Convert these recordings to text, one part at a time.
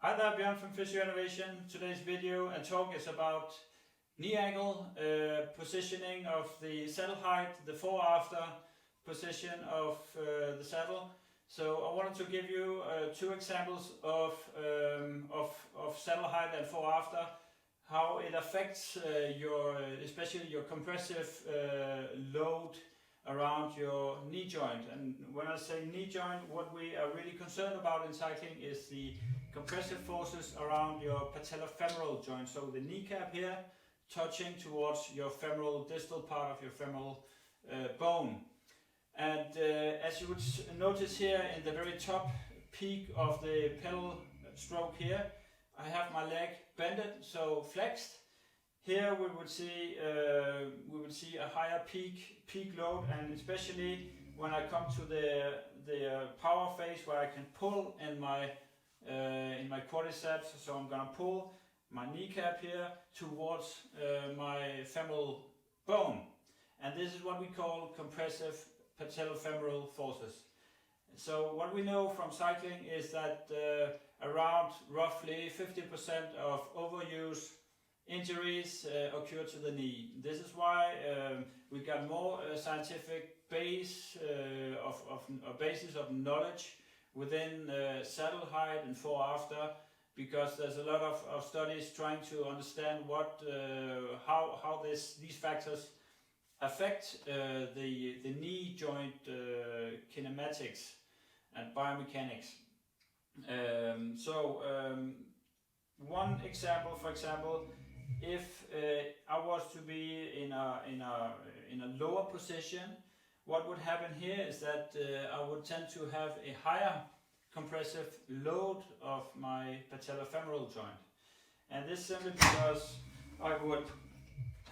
Hi there, Björn from Physio Innovation. Today's video and talk is about knee angle, positioning of the saddle height, the fore after position of the saddle. So I wanted to give you two examples of saddle height and fore after, how it affects especially your compressive load around your knee joint. And when I say knee joint, what we are really concerned about in cycling is the compressive forces around your patellofemoral joint, so the kneecap here touching towards your femoral distal part of your femoral bone. And as you would notice here in the very top peak of the pedal stroke here, I have my leg bended, so flexed. Here we would see a higher peak load, and especially when I come to the power phase where I can pull in my quadriceps, so I'm gonna pull my kneecap here towards my femoral bone, and this is what we call compressive patellofemoral forces. So what we know from cycling is that around roughly 50% of overuse injuries occur to the knee. This is why we got more scientific basis of knowledge within saddle height and fore after, because there's a lot of studies trying to understand how these factors affect the knee joint kinematics and biomechanics. One example, for example, if I was to be in a lower position, what would happen here is that I would tend to have a higher compressive load of my patellofemoral joint, and this simply because I would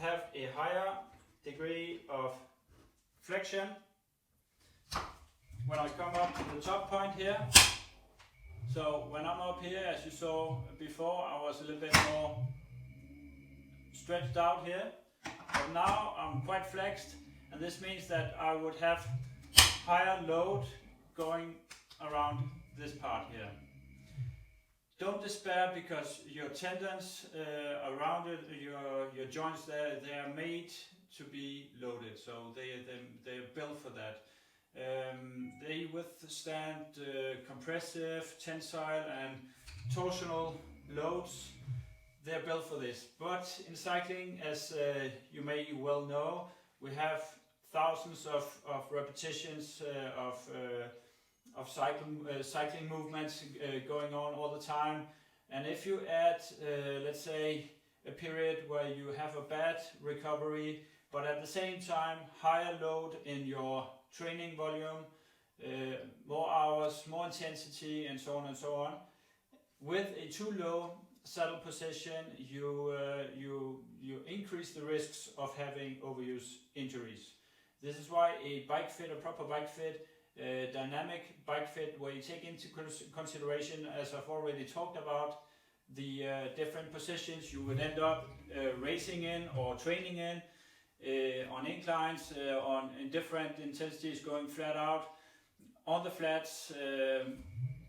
have a higher degree of flexion when I come up to the top point here. So when I'm up here, as you saw before, I was a little bit more stretched out here, but now I'm quite flexed, and this means that I would have higher load going around this part here. Don't despair, because your tendons around it, your joints there, they are made to be loaded, so they're built for that. They withstand compressive, tensile and torsional loads. They're built for this. But in cycling, as you may well know, we have thousands of repetitions of cycling movements going on all the time. And if you add, let's say, a period where you have a bad recovery, but at the same time higher load in your training volume, more hours, more intensity, and so on, with a too low saddle position, you increase the risks of having overuse injuries. This is why a bike fit, a proper bike fit, dynamic bike fit, where you take into consideration, as I've already talked about, the different positions you would end up racing in or training in, on inclines, in different intensities, going flat out, on the flats,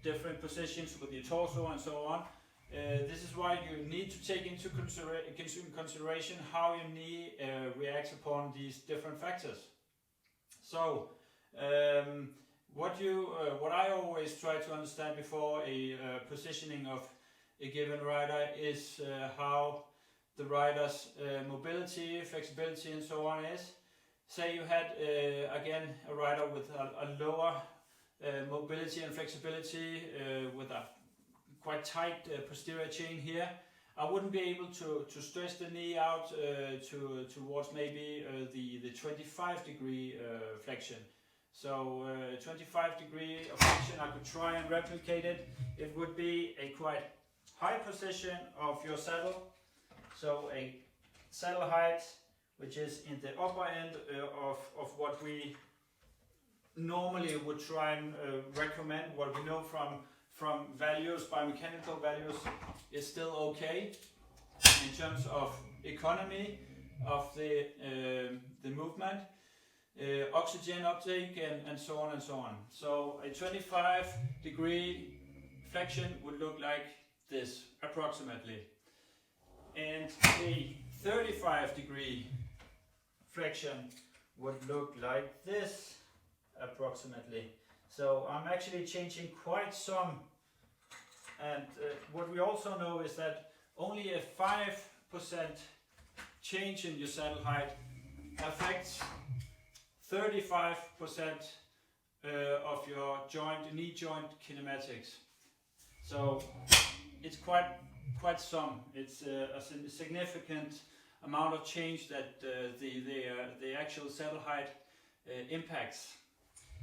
different positions with your torso and so on. This is why you need to take into consideration how your knee reacts upon these different factors. So what I always try to understand before a positioning of a given rider is how the rider's mobility, flexibility and so on is. Say you had again a rider with a lower mobility and flexibility with a quite tight posterior chain here. I wouldn't be able to stretch the knee out towards maybe the 25-degree flexion. So 25-degree of flexion, I could try and replicate it. It would be a quite high position of your saddle. So a saddle height which is in the upper end of what we normally would try and recommend. What we know from values, biomechanical values, is still okay in terms of economy of the movement, oxygen uptake, and so on and so on. So a 25-degree flexion would look like this approximately. And a 35-degree flexion would look like this approximately. So I'm actually changing quite some, and what we also know is that only a 5% change in your saddle height affects 35% of your knee joint kinematics. So it's quite some. It's a significant amount of change that the actual saddle height impacts.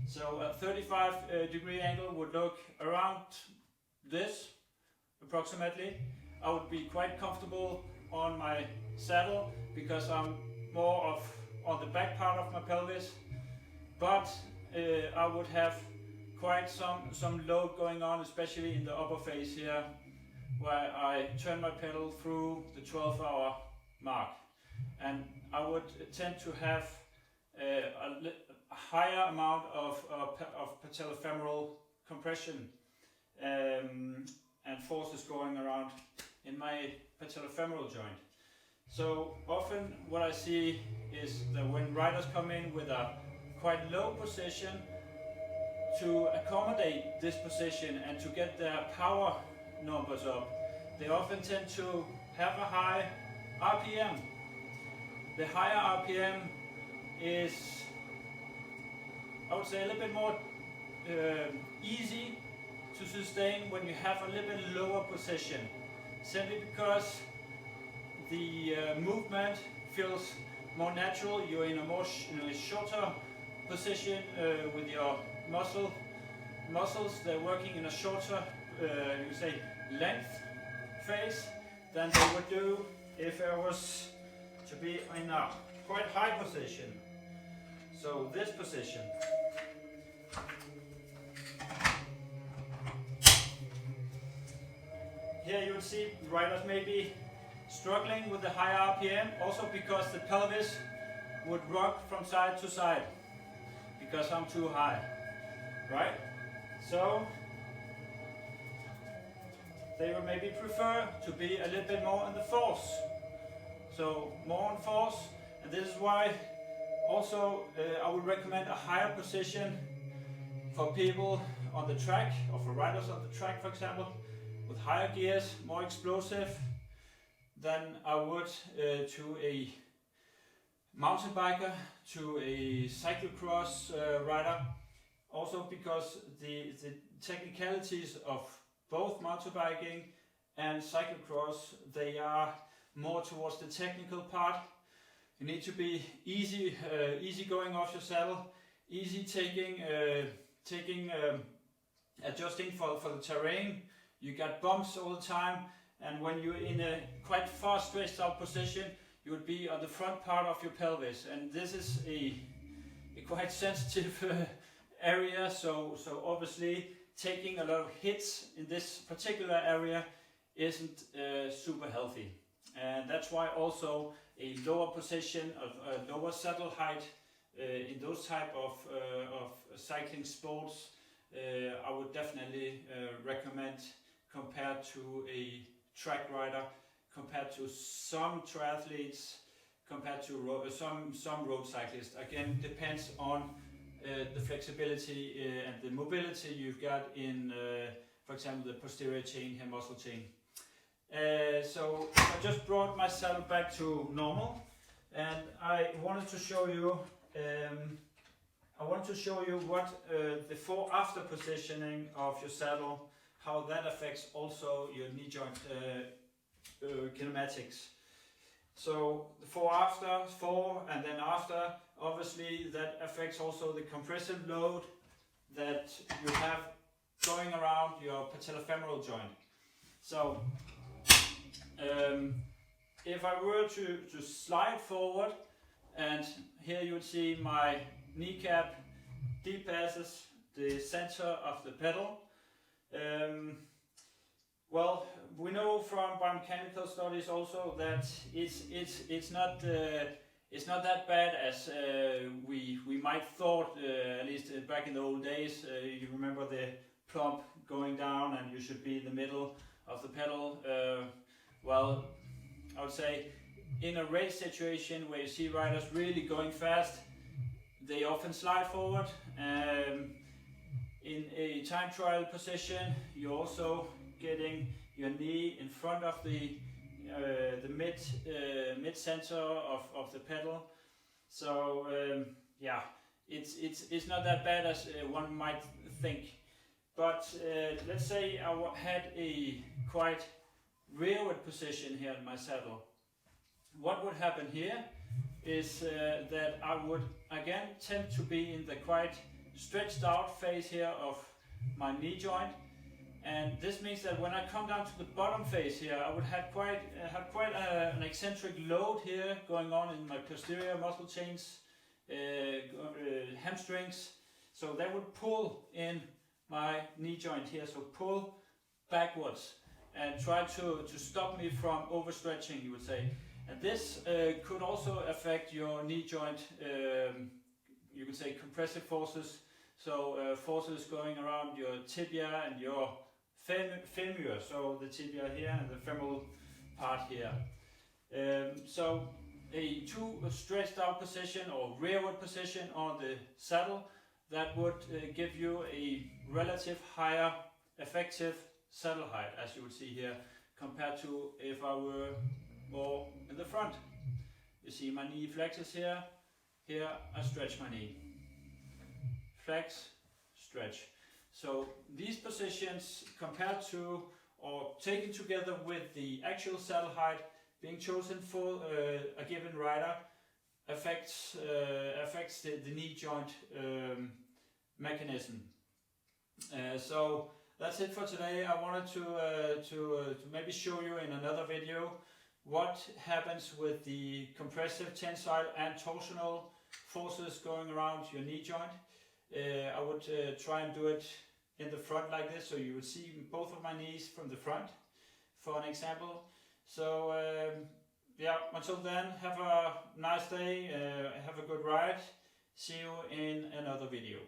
So a 35-degree angle would look around this approximately. I would be quite comfortable on my saddle because I'm more on the back part of my pelvis, but I would have quite some load going on, especially in the upper face here, where I turn my pedal through the 12-hour mark, and I would tend to have a higher amount of patellofemoral compression and forces going around in my patellofemoral joint. So often what I see is that when riders come in with a quite low position, to accommodate this position and to get their power numbers up, they often tend to have a high RPM. The higher RPM is, I would say, a little bit more easy to sustain when you have a little bit lower position, simply because the movement feels more natural. You're in a shorter position with your muscles. They're working in a shorter, you say, length phase than they would do if I was to be in a quite high position. So this position. Here you would see riders maybe struggling with the high RPM, also because the pelvis would rock from side to side because I'm too high, right? So they would maybe prefer to be a little bit more on the force. So more on force, and this is why also I would recommend a higher position for people on the track, or for riders on the track, for example, with higher gears, more explosive than I would to a mountain biker, to a cyclo-cross rider. Also because the technicalities of both mountain biking and cyclo-cross, they are more towards the technical part. You need to be easy going off your saddle, easy adjusting for the terrain. You got bumps all the time, and when you're in a quite far stretched out position, you would be on the front part of your pelvis, and this is a quite sensitive area. So obviously taking a lot of hits in this particular area isn't super healthy, and that's why also a lower position of a lower saddle height in those type of cycling sports I would definitely recommend compared to a track rider, compared to some triathletes, compared to some road cyclists. Again, depends on the flexibility and the mobility you've got in, for example, the posterior chain here, muscle chain. So I just brought my saddle back to normal, and I wanted to show you what the fore-after positioning of your saddle, how that affects also your knee joint kinematics. So the fore and then after, obviously that affects also the compressive load that you have going around your patellofemoral joint. So if I were to slide forward, and here you would see my kneecap depasses the center of the pedal. Well, we know from biomechanical studies also that it's not that bad as we might thought, at least back in the old days. You remember the plump going down, and you should be in the middle of the pedal. Well, I would say in a race situation where you see riders really going fast, they often slide forward. In a time trial position, you're also getting your knee in front of the mid center of the pedal. So yeah, it's not that bad as one might think. But let's say I had a quite rearward position here in my saddle. What would happen here is that I would again tend to be in the quite stretched out phase here of my knee joint, and this means that when I come down to the bottom phase here, I would have quite an eccentric load here going on in my posterior muscle chains, hamstrings, so that would pull in my knee joint here, so pull backwards and try to stop me from overstretching, you would say. And this could also affect your knee joint, you could say compressive forces, so forces going around your tibia and your femur, so the tibia here and the femoral part here. So a too stretched out position or rearward position on the saddle, that would give you a relative higher effective saddle height, as you would see here, compared to if I were more in the front. You see my knee flexes here, here I stretch my knee. Flex, stretch. So these positions compared to or taken together with the actual saddle height being chosen for a given rider affects the knee joint mechanism. So that's it for today. I wanted to maybe show you in another video what happens with the compressive, tensile and torsional forces going around your knee joint. I would try and do it in the front like this, so you would see both of my knees from the front for an example. So yeah, until then, have a nice day, have a good ride. See you in another video.